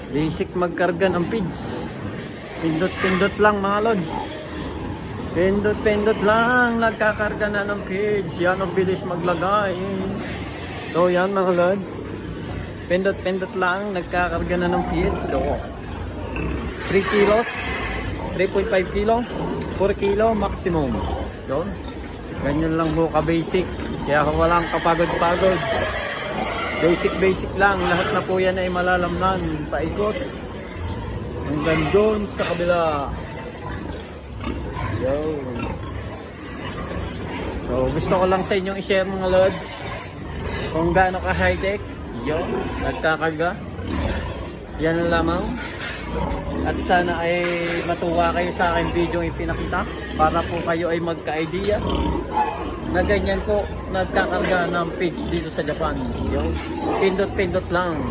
Basic magkarga ng feeds. Pindot-pindot lang mga lods. Pindot-pindot lang, nagkakarga na ng feeds. Yan ang bilis maglagay. So yan mga lods. Pindot-pindot lang, nagkakarga na ng feeds. So 3 kilos, 3.5 kilo, 4 kilo maximum. Yun. Ganyan lang po ka-basic. Kaya walang kapagod-pagod. Basic lang. Lahat na po yan ay malalamnan. Paikot. Hanggang doon sa kabila. Yo. So, gusto ko lang sa inyong i-share mga lods. Kung gaano ka high-tech. Yo. Nagkakarga. Yan ang lamang. At sana ay matuwa kayo sa aking video yung ipinakita. Para po kayo ay magka-idea na ganyan po nagkakarga ng feeds dito sa Japan. Yung pindot-pindot lang.